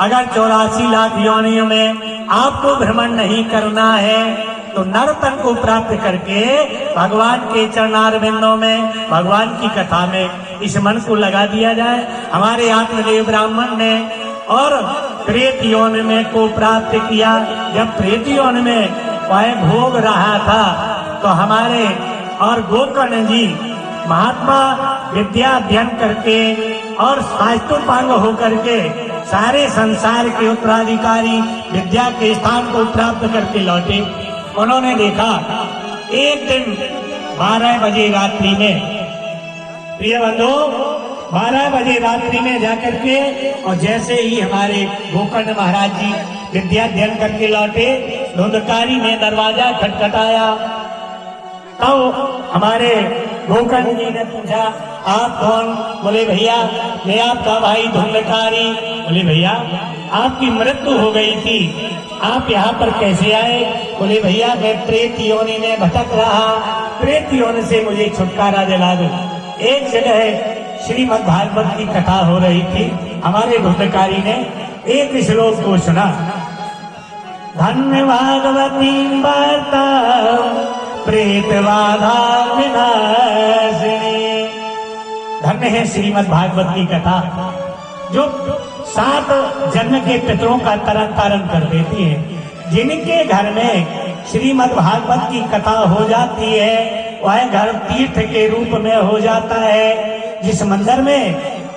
अगर 84 लाख योनियों में आपको भ्रमण नहीं करना है तो नर्तन को प्राप्त करके भगवान के चरणारविंदों में, भगवान की कथा में इस मन को लगा दिया जाए। हमारे आत्मदेव ब्राह्मण ने और प्रेत योनि में को प्राप्त किया। जब प्रेत योनि में वह भोग रहा था तो हमारे और गोकर्ण जी महात्मा विद्या अध्ययन करके और शास्त्रोपांग होकर के सारे संसार के उत्तराधिकारी विद्या के स्थान को प्राप्त करके लौटे। उन्होंने देखा एक दिन 12 बजे रात्रि में, प्रिय बंधु, 12 बजे रात्रि में जाकर के और जैसे ही हमारे गोकर्ण महाराज जी विद्या अध्ययन करके लौटे, धुंधकारी ने दरवाजा खटखटाया। तो हमारे गोकर्ण जी ने पूछा, आप कौन? बोले भैया मैं आपका भाई धुंधकारी। बोले भैया आपकी मृत्यु हो गई थी, आप यहाँ पर कैसे आए? बोले भैया मैं प्रेत योनि में भटक रहा, प्रेत योनि से मुझे छुटकारा दिला दो। एक जगह श्रीमद् भागवत की कथा हो रही थी। हमारे धुंधकारी ने एक श्लोक को सुना, धन्य भागवती वार्ता प्रेत बाधा विनाशिनी। धन्य है श्रीमद् भागवत की कथा जो 7 जन्म के पितरों का तरन तारण कर देती है। जिनके घर में श्रीमद् भागवत की कथा हो जाती है वह घर तीर्थ के रूप में हो जाता है। जिस मंदिर में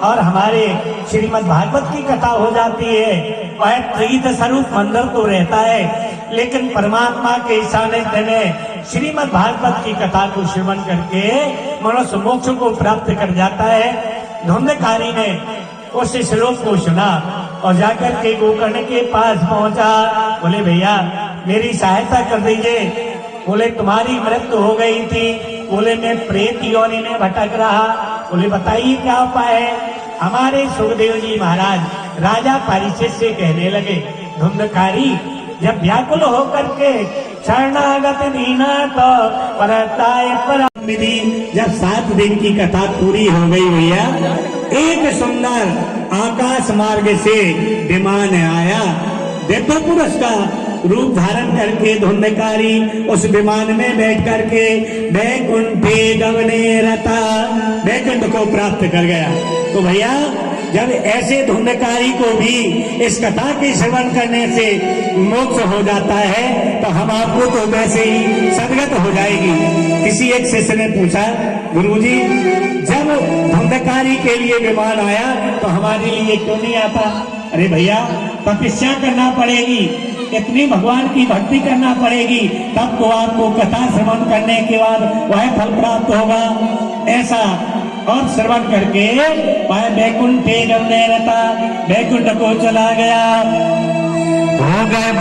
और हमारे श्रीमद् भागवत की कथा हो जाती है वह तीर्थ स्वरूप मंदिर तो रहता है, लेकिन परमात्मा के सानिध्य में श्रीमद् भागवत की कथा को श्रवण करके मनुष्य मोक्ष को प्राप्त कर जाता है। धुंधकारी ने उस श्लोक को सुना और जाकर के गोकर्ण के पास पहुंचा। बोले भैया मेरी सहायता कर दीजिए। बोले तुम्हारी मृत्यु हो गई थी। बोले मैं प्रेत योनि में भटक रहा। बोले बताइए क्या उपाय है? हमारे सुखदेव जी महाराज राजा परीक्षित से कहने लगे, धुंधकारी जब व्याकुल होकर के शरणागत दीना तो परताय परमिधि। जब 7 दिन की कथा पूरी हो गई भैया, एक सुंदर आकाश मार्ग से विमान आया। दिव्य पुरुष का रूप धारण करके धुंधकारी उस विमान में बैठ करके वैकुंठे गमने रता, वैकुंठ को प्राप्त कर गया। तो भैया जब ऐसे धुंधकारी को भी इस कथा के श्रवण करने से मोक्ष हो जाता है तो हम आपको तो वैसे ही सदगत हो जाएगी। किसी एक शिष्य ने पूछा, गुरुजी जब धुंधकारी के लिए विमान आया तो हमारे लिए क्यों नहीं आता? अरे भैया तपस्या करना पड़ेगी, इतनी भगवान की भक्ति करना पड़ेगी, तब तो आपको कथा श्रवण करने के बाद वह फल प्राप्त होगा। ऐसा और श्रवण करके वह वैकुंठे गमने रता, वैकुंठ को चला गया। हो गए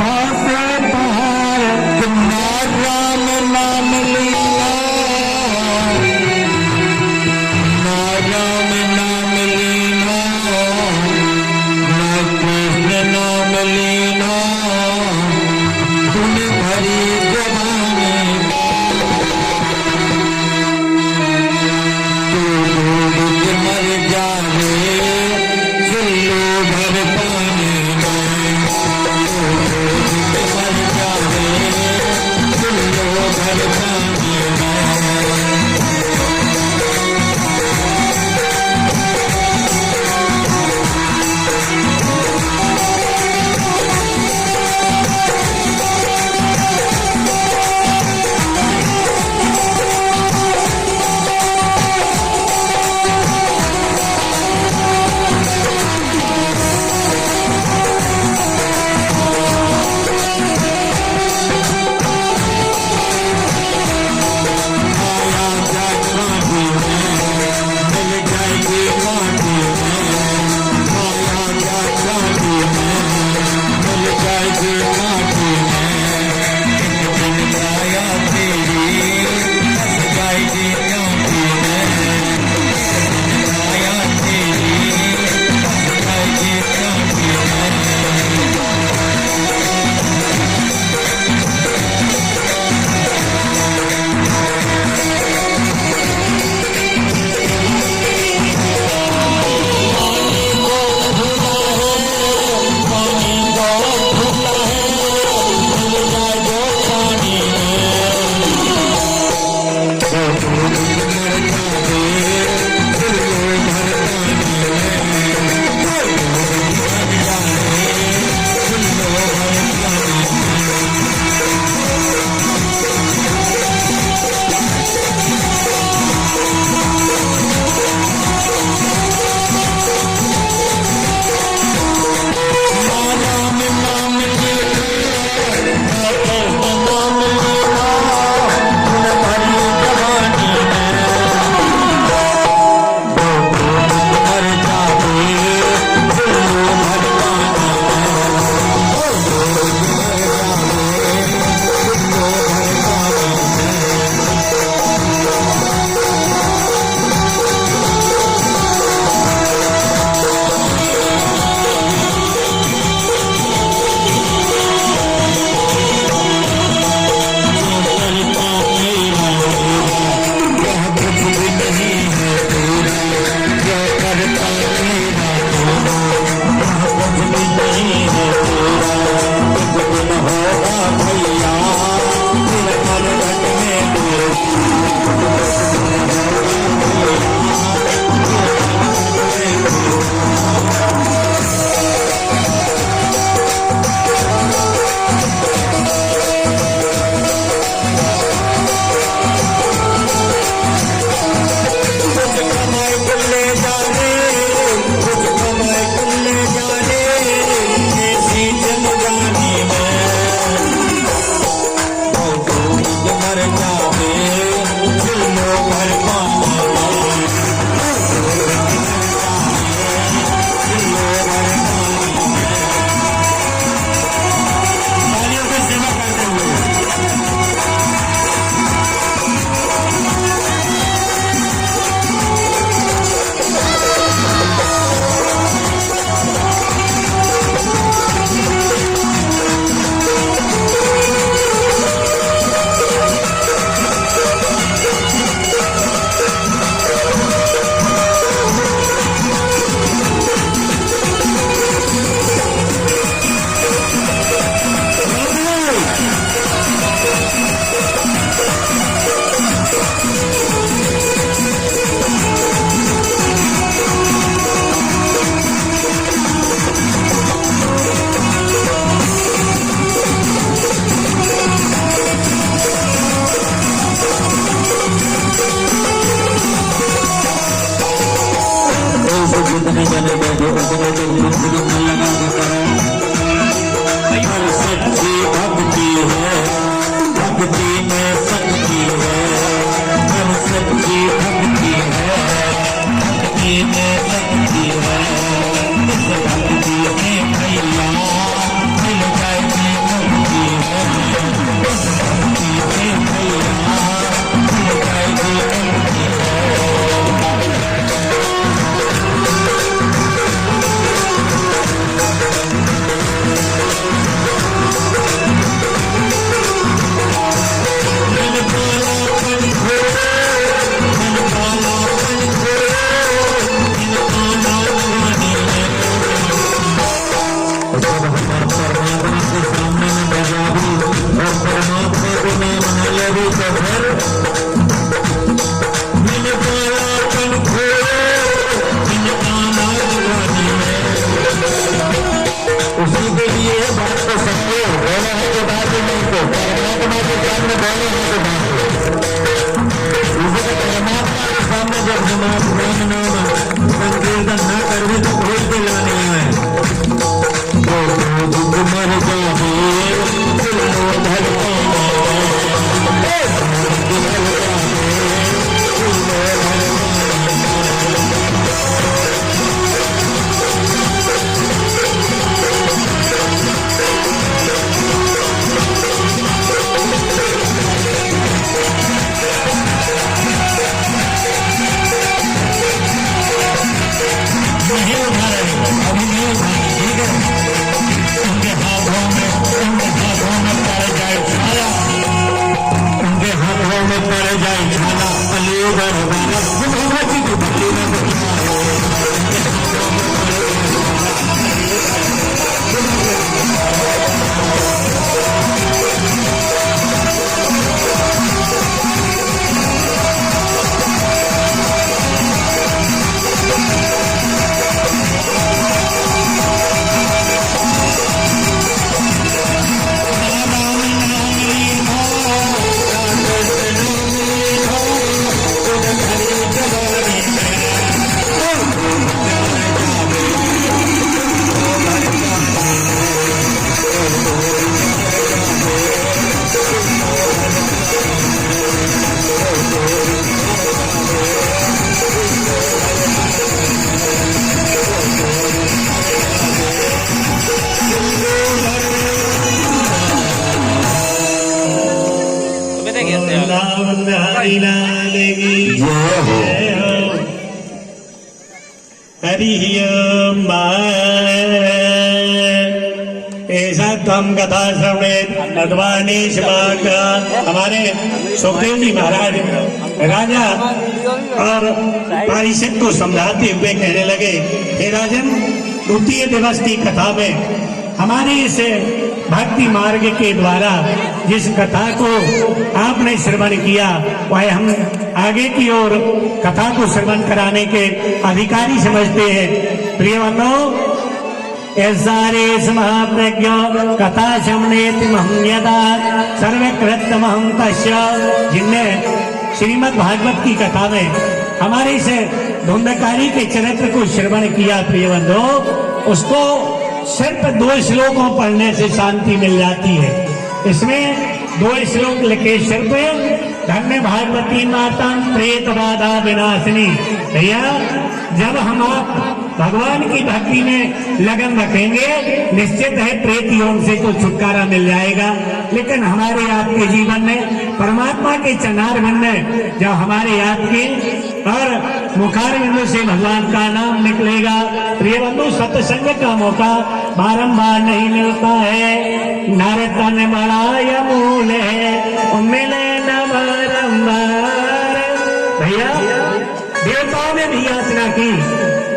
पहले परमात्मा के सामने जब हम राम नाम संकीर्तन न करवे तो भूल के लाने आए तो मर ऐसा तम कथा श्रवणे अद्वानीश हमारे सुखदेव जी महाराज राजा और पारिषद को समझाते हुए कहने लगे, हे राजन, द्वितीय दिवस की कथा में हमारे इस भक्ति मार्ग के द्वारा जिस कथा को आपने श्रवण किया वह हम आगे की ओर कथा को श्रवण कराने के अधिकारी समझते हैं। प्रिय बंधुओं, ऐसारे महाप्रज्ञ कथा शमनेति महं यदा सर्वकृतमहं तस्य, जिनने श्रीमद् भागवत की कथा में हमारे इस धुंधकारी के चरित्र को श्रवण किया, प्रिय बंधुओं, उसको सिर्फ 2 श्लोकों पढ़ने से शांति मिल जाती है। इसमें 2 श्लोक लिखे सिर्फ धन्य भागवती माता प्रेत बाधा विनाशिनी। भैया, जब हम आप भगवान की भक्ति में लगन रखेंगे निश्चित है प्रेत योग से तो छुटकारा मिल जाएगा। लेकिन हमारे आपके जीवन में परमात्मा के चरणारविंद में जब हमारे आपके और मुखारविंद से भगवान का नाम निकलेगा, प्रिय बंधु, सत्संग का मौका बारंबार नहीं मिलता है। नारद ने बढ़ाया मूल है मिले न बारंबार। भैया, देवताओं ने भी याचना की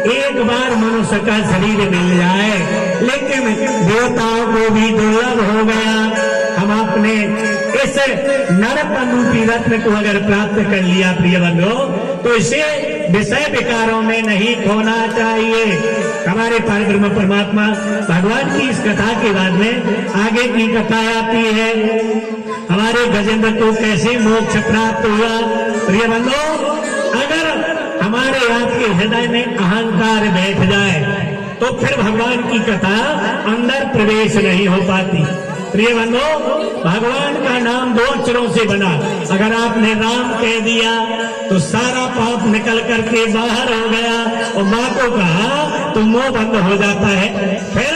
एक बार मनुष्य का शरीर मिल जाए, लेकिन देवताओं को भी दुर्लभ हो गया। हम अपने इस नरपन रूपी रत्न को अगर प्राप्त कर लिया, प्रिय बंधुओं, तो इसे विषय विकारों में नहीं खोना चाहिए। हमारे परब्रह्म परमात्मा भगवान की इस कथा के बाद में आगे की कथा आती है, हमारे गजेंद्र को कैसे मोक्ष प्राप्त हुआ। प्रिय बंधुओं, अगर हमारे आपके हृदय में अहंकार बैठ जाए तो फिर भगवान की कथा अंदर प्रवेश नहीं हो पाती। प्रिय बंधुओं, भगवान का नाम 2 अक्षरों से बना। अगर आपने राम कह दिया तो सारा पाप निकल करके बाहर हो गया, और माँ को कहा तो मुंह बंद हो जाता है, फिर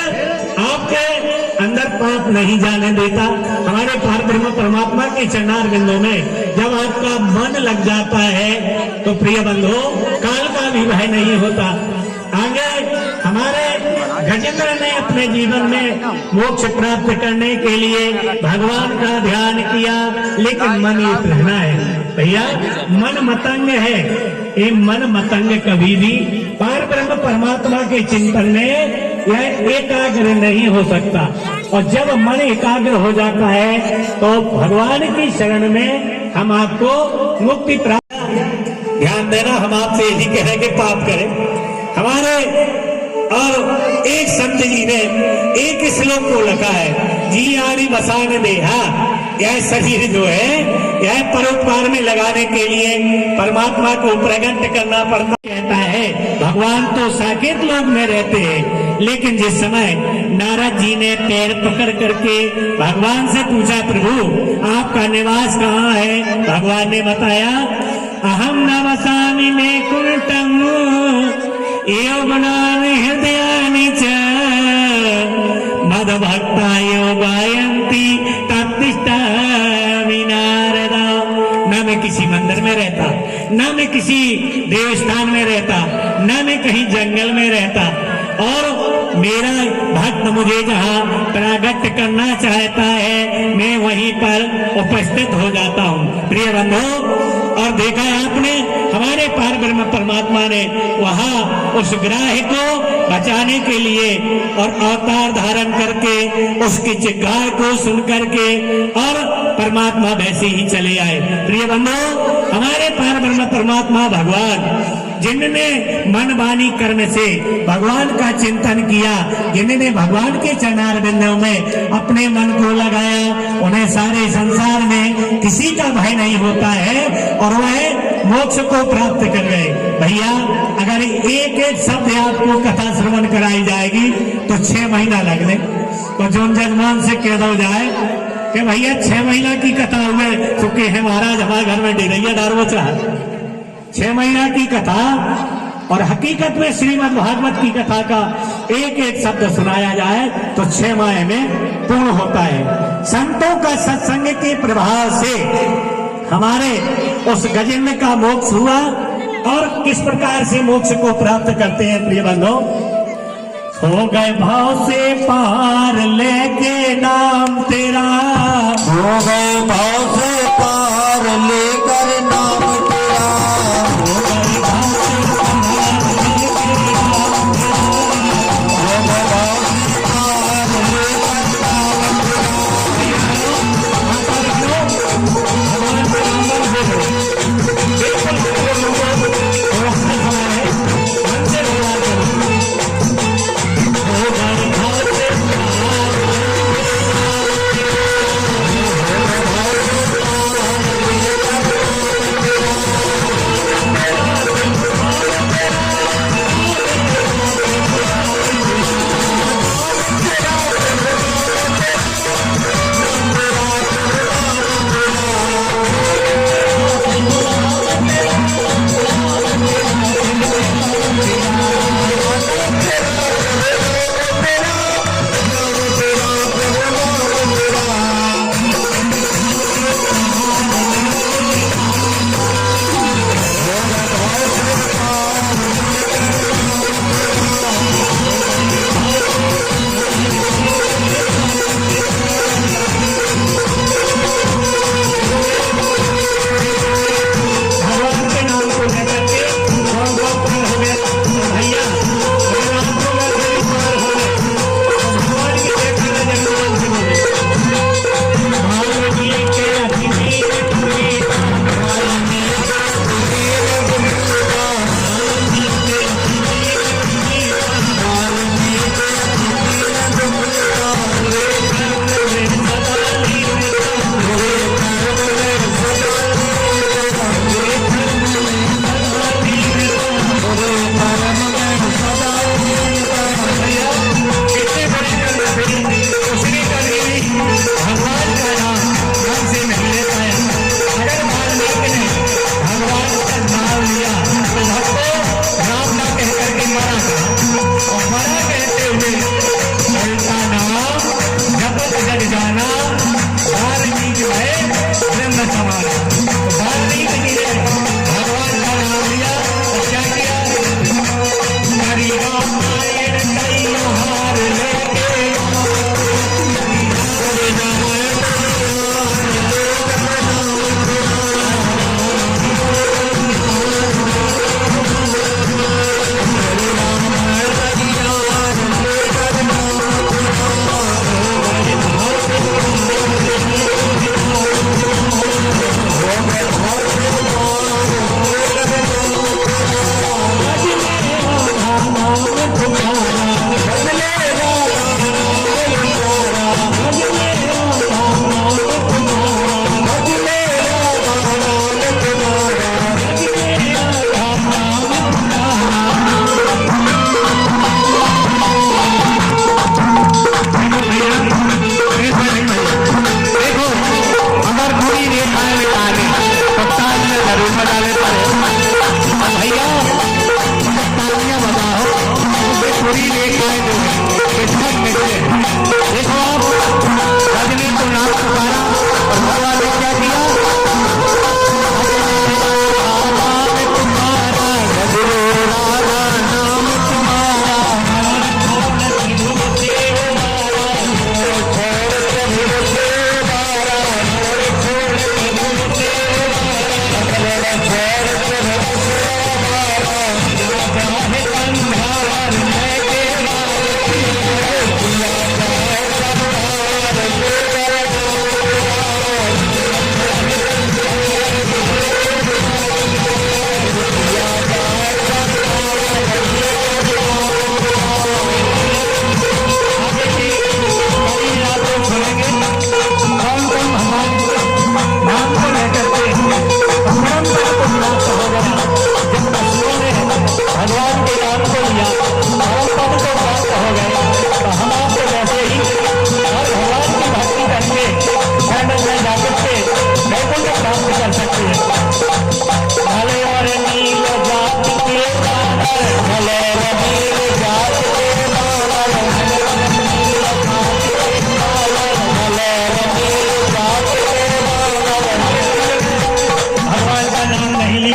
आपके अंदर पाप नहीं जाने देता। हमारे परब्रह्म परमात्मा के चरणारविंदों में जब आपका मन लग जाता है तो प्रिय बंधुओं, काल का भी भय नहीं होता। आगे हमारे गजेंद्र ने अपने जीवन में मोक्ष प्राप्त करने के लिए भगवान का ध्यान किया, लेकिन मन एक रहना है। भैया, मन मतंग है। ये मन मतंग कभी भी परब्रह्म परमात्मा के चिंतन में यह एकाग्र नहीं हो सकता। और जब मन एकाग्र हो जाता है तो भगवान की शरण में हम आपको मुक्ति प्राप्त। ध्यान देना, हम आपसे यही कहेंगे पाप करें हमारे और एक संत जी ने एक श्लोक को लिखा है, जी आरी बसान देहा, यह शरीर जो है यह परोपकार में लगाने के लिए परमात्मा को प्रकट करना पड़ता। कहता है भगवान तो साकेत लोक में रहते हैं, लेकिन जिस समय नारद जी ने पैर पकड़ करके भगवान से पूछा, प्रभु आपका निवास कहाँ है? भगवान ने बताया, अहम न वसामि में कुंटम योगनानि हृदयानि च मद भक्ता योगायन्ति तत्तिष्ठामि नारद। न मैं किसी मंदिर में रहता, न मैं किसी देवस्थान में रहता, न मैं कहीं जंगल में रहता, और मेरा भक्त मुझे जहाँ प्रकट करना चाहता है मैं वहीं पर उपस्थित हो जाता हूँ। प्रिय बंधु, और देखा है आपने हमारे पार ब्रह्म परमात्मा ने वहाँ उस ग्राह को बचाने के लिए और अवतार धारण करके उसकी चित्कार को सुन करके और परमात्मा वैसे ही चले आए। प्रिय बंधु, हमारे पार ब्रह्म परमात्मा भगवान जिन्होंने मन वाणी कर्म से भगवान का चिंतन किया, जिन्होंने भगवान के चरणारविंदों में अपने मन को लगाया, उन्हें सारे संसार में किसी का भय नहीं होता है और वह मोक्ष को प्राप्त कर गए। भैया अगर एक एक शब्द आपको कथा श्रवण कराई जाएगी तो 6 महीना लगने। तो जो जजमान से कह दो जाए कि भैया 6 महीना की कथा हुए चुके हैं महाराज, हमारे घर में डेरैया डारवो चाह 6 महीना की कथा, और हकीकत में श्रीमद् भागवत की कथा का एक एक शब्द सुनाया जाए तो 6 माह में पूर्ण होता है। संतों का सत्संग के प्रभाव से हमारे उस गजेंद्र का मोक्ष हुआ, और किस प्रकार से मोक्ष को प्राप्त करते हैं प्रिय बंधु? हो गए भाव से पार लेके नाम तेरा, हो गए भाव से पार लेकर नाम तेरा, हो गए भाव से पार लेके नाम तेरा, हो गए भाव से पार लेकर नाम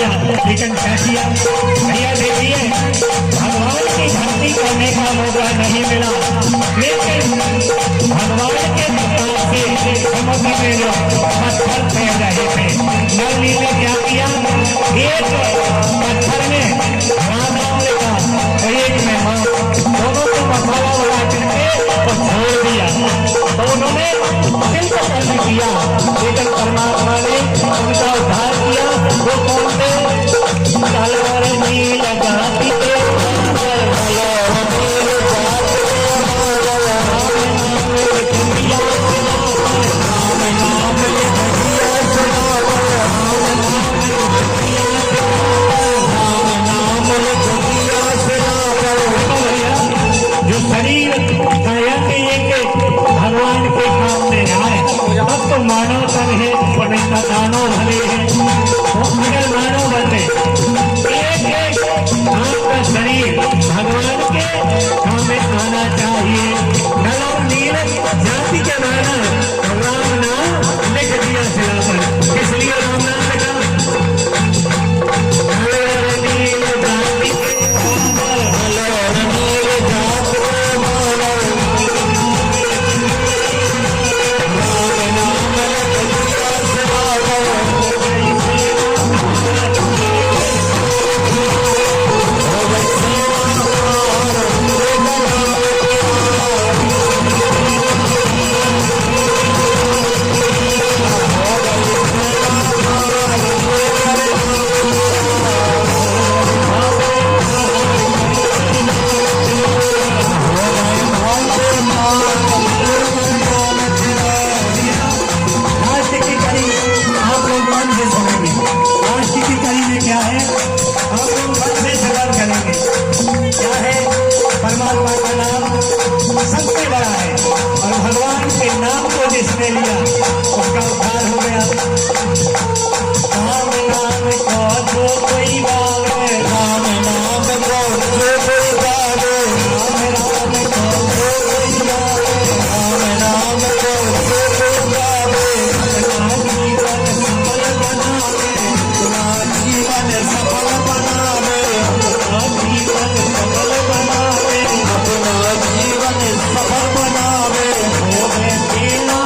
किया, लेकिन क्या किया भैया देखिए, भगवान की भक्ति करने का मौका नहीं मिला, लेकिन भगवान के प्रताप से समुद्र में जो पत्थर तैर रहे थे, नली ने क्या किया, एक पत्थर में राम लिखा और एक में मां, दोनों को मसाला बना करके और छोड़ दिया, दोनों ने शिल्प कर्म किया, लेकिन परमात्मा ने उनका उद्धार किया। वो कौन थे, कलवर नील जाति के जो शरीर काया के एक भगवान के काम में आए, अब तो मानव तन है और नहीं तो दानव भले हैं, अगर मानव बने एक आपका शरीर भगवान के काम में आना चाहिए। कलम नील जाति के माना राम नाम लिख दिया सिरा पर, इसलिए राम नाम लिखा, कलम नील जाति के सबसे बड़ा है और भगवान के नाम को जिसने लिया उसका उद्धार हो गया। राम नाम को जो कोई गावे, राम नाम को जो कोई गावे, राम नाम को जो कोई गावे, राम नाम को जो कोई गावे, अपना जीवन सफल बनावे, अपना जीवन सफल बनावे, अपना जीवन सफल बनावे, हो गए तेरा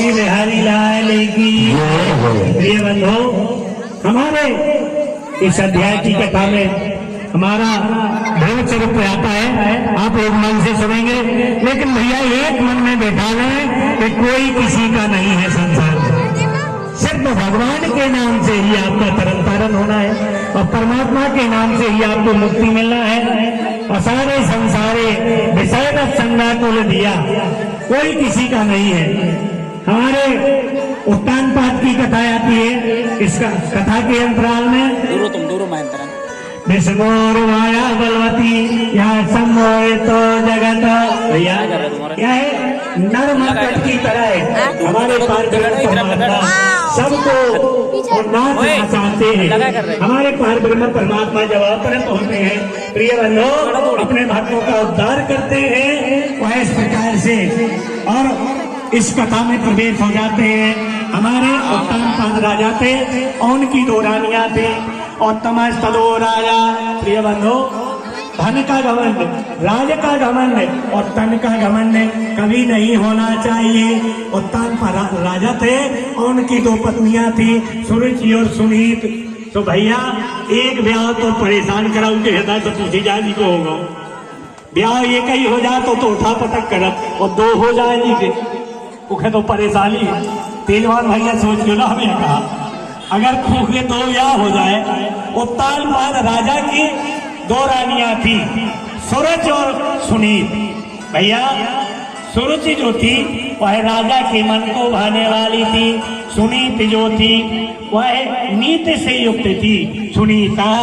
बिहारी लाल की। प्रिय बंधु, हमारे इस अध्याय की कथा में हमारा ढंग स्वरूप आता है, आप एक मन से सुनेंगे, लेकिन भैया एक मन में बैठा लें कि कोई किसी का नहीं है संसार में, सिर्फ भगवान के नाम से ही आपका तरन तारण होना है और परमात्मा के नाम से ही आपको मुक्ति मिलना है। और सारे संसारे विषय का संगा को दिया, कोई किसी का नहीं है। हमारे उत्तान पाठ की कथा आती है, इस कथा के अंतराल में विष्णुर माया बलवती या सम्मोहित जगत, भैया क्या है, नर मकट की तरह है हमारे परब्रह्म सबको नाचना चाहते हैं। हमारे परब्रह्म परमात्मा जब अपरत होते हैं, प्रिय बंधु, अपने भक्तों का उद्धार करते हैं, वह इस प्रकार से और इस कथा में प्रवेश हो जाते हैं। हमारे उत्तानपाद राजा थे और उनकी दो रानियां थी, उत्तम स्थलो राजा। प्रिय बंधु, धन का घमंड, राज का घमंड और तन का घमंड कभी नहीं होना चाहिए। उत्तानपाद राजा थे और उनकी दो पत्नियां थी, सुरुचि और सुनीत। तो भैया एक ब्याह तो परेशान करा, उनके हृदय तो तुझी जानी को होगा, ब्याह एक ही हो जाए तो उठा पटक करत, और दो हो जाएगी के उखे तो परेशानी है। तेजवान भैया सोच लो ना, हमें कहा अगर खूह के दो ब्याह हो जाए। उत्तानपाद राजा की दो रानियां थी, सूरज और सुनीत। भैया सुरुचि जो थी वह राजा के मन को भाने वाली थी। सुनीत जो थी वह नीति से युक्त थी। सुनीता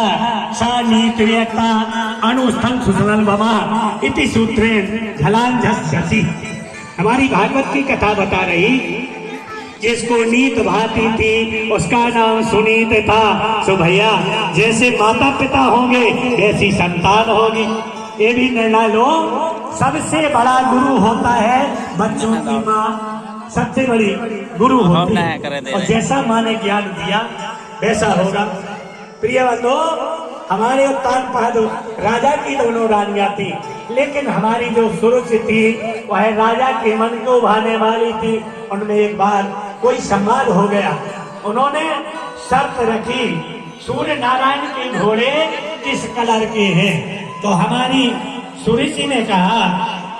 सा नीतिर्यक्ता अनुष्ठन सुसनल बमा इति सूत्रेण झलांझस्यसि। हमारी भागवत की कथा बता रही, जिसको नीत भाती थी उसका नाम सुनीत था। सो भैया जैसे माता पिता होंगे ऐसी संतान होगी। ये भी निर्णय लो, सबसे बड़ा गुरु होता है बच्चों की माँ, सबसे बड़ी गुरु होती है। और जैसा माँ ने ज्ञान दिया वैसा होगा। प्रिय बंधु, हमारे उत्तानपाद राजा की दोनों रानियां थी, लेकिन हमारी जो सुरुचि थी वह राजा के मन को भाने वाली थी। उनमें एक बार कोई संवाद हो गया। उन्होंने शर्त रखी, सूर्य नारायण के घोड़े किस कलर के हैं? तो हमारी सुरुचि ने कहा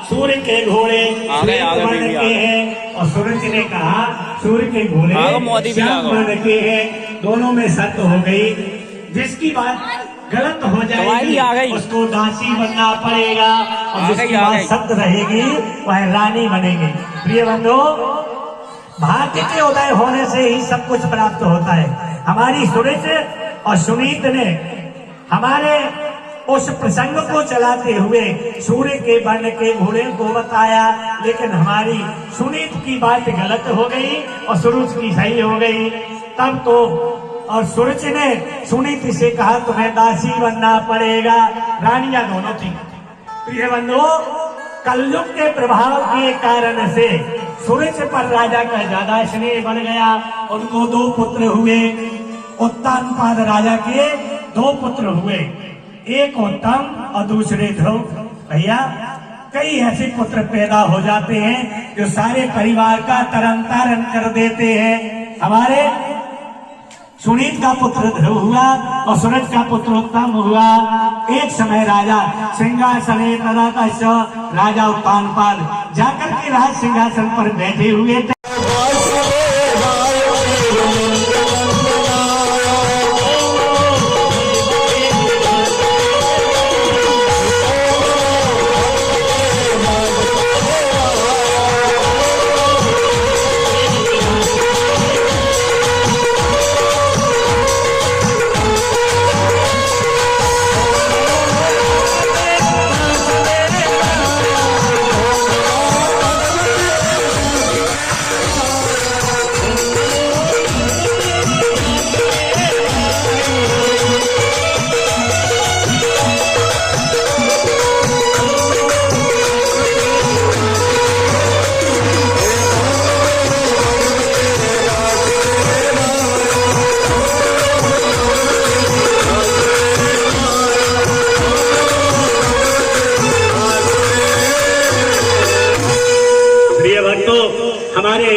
सूर्य के घोड़े श्वेत वर्ण के हैं, और सुरुचि ने कहा सूर्य के घोड़े श्याम वर्ण के हैं। दोनों में शर्त हो गई। जिसकी बात गलत हो जाएगी उसको दासी बनना पड़ेगा, और जिसकी बात सत्य रहेगी वह रानी बनेगी। प्रिय बंधु, भाग्य के उदय होने से ही सब कुछ प्राप्त होता है। हमारी सुरुचि और सुनीत ने हमारे उस प्रसंग को चलाते हुए सूर्य के वर्ण के घोड़े को बताया, लेकिन हमारी सुनीत की बात गलत हो गई और सुरुचि की सही हो गई। तब तो और सुरुचि ने सुनीत से कहा तुम्हें दासी बनना पड़ेगा। रानियां दोनों थी। प्रिय बंधु, कलयुग के प्रभाव के कारण से सुरुचि पर राजा का ज्यादा स्नेह बढ़ गया। उनको 2 पुत्र हुए। उत्तानपाद राजा के 2 पुत्र हुए, एक उत्तम और दूसरे ध्रुव। भैया कई ऐसे पुत्र पैदा हो जाते हैं जो सारे परिवार का तरन तारण कर देते हैं। हमारे सुनीत का पुत्र ध्रुव हुआ और सूरज का पुत्र उत्तम हुआ। एक समय राजा सिंहासने राजा उत्तानपाद जाकर के राज सिंहासन पर बैठे हुए थे। हमारे